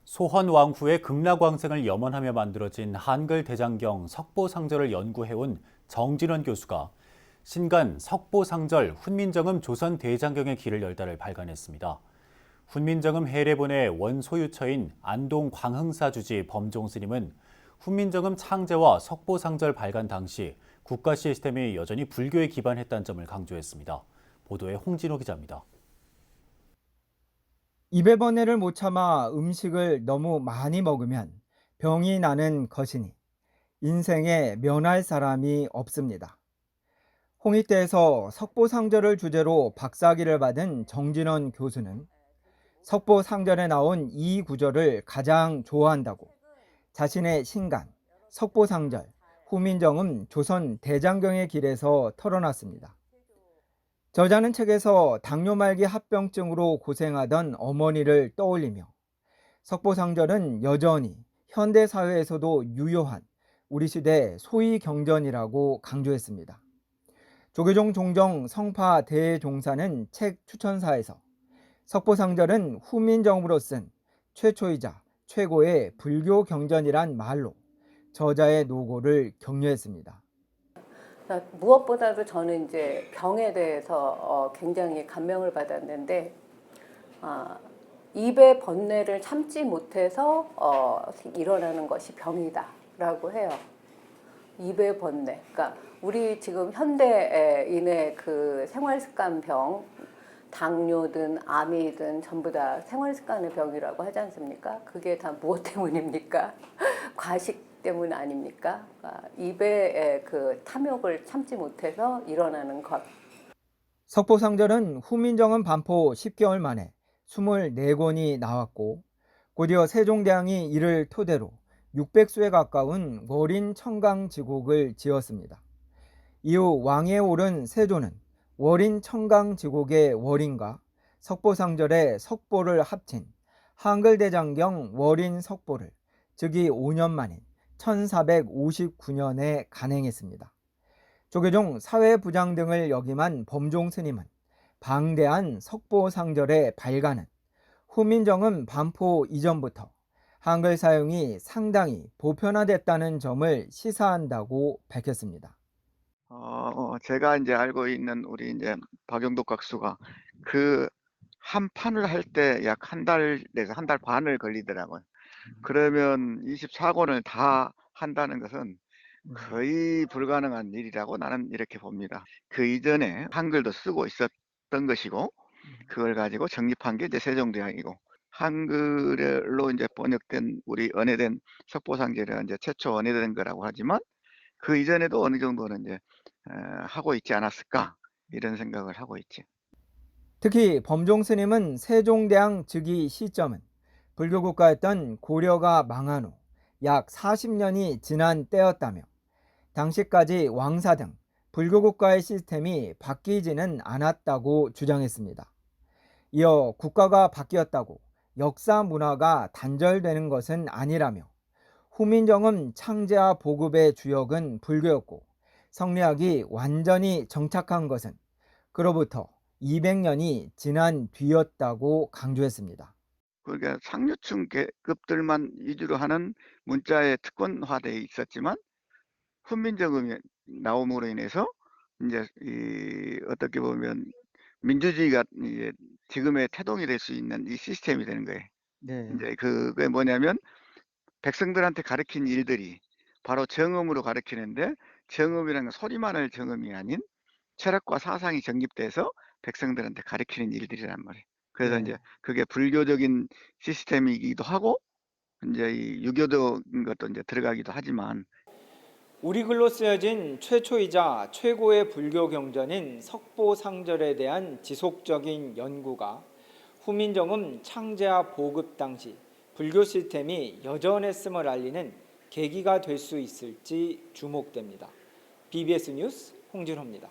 소헌왕후의 극락왕생을 염원하며 만들어진 한글 대장경 석보상절을 연구해온 정진원 교수가 신간 석보상절 훈민정음 조선 대장경의 길을 열다를 발간했습니다. 훈민정음 해례본의 원소유처인 안동 광흥사 주지 범종 스님은 훈민정음 창제와 석보상절 발간 당시 국가 시스템이 여전히 불교에 기반했다는 점을 강조했습니다. 보도에 홍진호 기자입니다. 입에 번뇌를 못 참아 음식을 너무 많이 먹으면 병이 나는 것이니 인생에 면할 사람이 없습니다. 홍익대에서 석보상절을 주제로 박사학위를 받은 정진원 교수는 석보상절에 나온 이 구절을 가장 좋아한다고 자신의 신간, 석보상절, 후민정음 조선 대장경의 길에서 털어놨습니다. 저자는 책에서 당뇨 말기 합병증으로 고생하던 어머니를 떠올리며 석보상절은 여전히 현대 사회에서도 유효한 우리 시대 소위 경전이라고 강조했습니다. 조계종 종정 성파 대종사는 책 추천사에서 석보상절은 후민정음으로 쓴 최초이자 최고의 불교 경전이란 말로 저자의 노고를 격려했습니다. 무엇보다도 저는 이제 병에 대해서 굉장히 감명을 받았는데, 입의 번뇌를 참지 못해서 일어나는 것이 병이다라고 해요. 입의 번뇌. 그러니까 우리 지금 현대인의 그 생활습관병, 당뇨든 암이든 전부 다 생활습관의 병이라고 하지 않습니까? 그게 다 무엇 때문입니까? 과식 때문 아닙니까? 입의 그 탐욕을 참지 못해서 일어나는 것. 석보상절은 후민정음 반포 10개월 만에 24권이 나왔고 곧이어 세종대왕이 이를 토대로 600수에 가까운 월인 청강지곡을 지었습니다. 이후 왕위에 오른 세조는 월인 청강지곡의 월인과 석보상절의 석보를 합친 한글대장경 월인 석보를 즉위 5년 만인 1459년에 간행했습니다. 조계종 사회부장 등을 역임한 범종 스님은 방대한 석보상절의 발간은 후민정음 반포 이전부터 한글 사용이 상당히 보편화됐다는 점을 시사한다고 밝혔습니다. 제가 이제 알고 있는 우리 이제 박영덕 각수가 그 한 판을 할 때 약 한 달에서 한 달 반을 걸리더라고요. 그러면 24권을 다 한다는 것은 거의 불가능한 일이라고 나는 이렇게 봅니다. 그 이전에 한글도 쓰고 있었던 것이고, 그걸 가지고 정립한 게 이제 세종대왕이고, 한글로 이제 번역된 우리 언어된 석보상절이 이제 최초 언어된 거라고 하지만 그 이전에도 어느 정도는 이제 하고 있지 않았을까 이런 생각을 하고 있지. 특히 범종 스님은 세종대왕 즉위 시점은 불교국가였던 고려가 망한 후 약 40년이 지난 때였다며 당시까지 왕사 등 불교국가의 시스템이 바뀌지는 않았다고 주장했습니다. 이어 국가가 바뀌었다고 역사 문화가 단절되는 것은 아니라며 후민정음 창제와 보급의 주역은 불교였고 성리학이 완전히 정착한 것은 그로부터 200년이 지난 뒤였다고 강조했습니다. 그러니까 상류층 계급들만 위주로 하는 문자에 특권화되어 있었지만 훈민정음이 나옴으로 인해서 이제 어떻게 보면 민주주의가 이제 지금의 태동이 될 수 있는 이 시스템이 되는 거예요. 네. 이제 그게 뭐냐면 백성들한테 가르친 일들이 바로 정음으로 가르치는데, 정음이라는 건 소리만 할 정음이 아닌 철학과 사상이 정립돼서 백성들한테 가르치는 일들이란 말이에요. 그래서 네. 이제 그게 불교적인 시스템이기도 하고 이제 이 유교적인 것도 이제 들어가기도 하지만, 우리 글로 쓰여진 최초이자 최고의 불교 경전인 석보상절에 대한 지속적인 연구가 후민정음 창제와 보급 당시 불교 시스템이 여전했음을 알리는 계기가 될 수 있을지 주목됩니다. BBS 뉴스 홍진호입니다.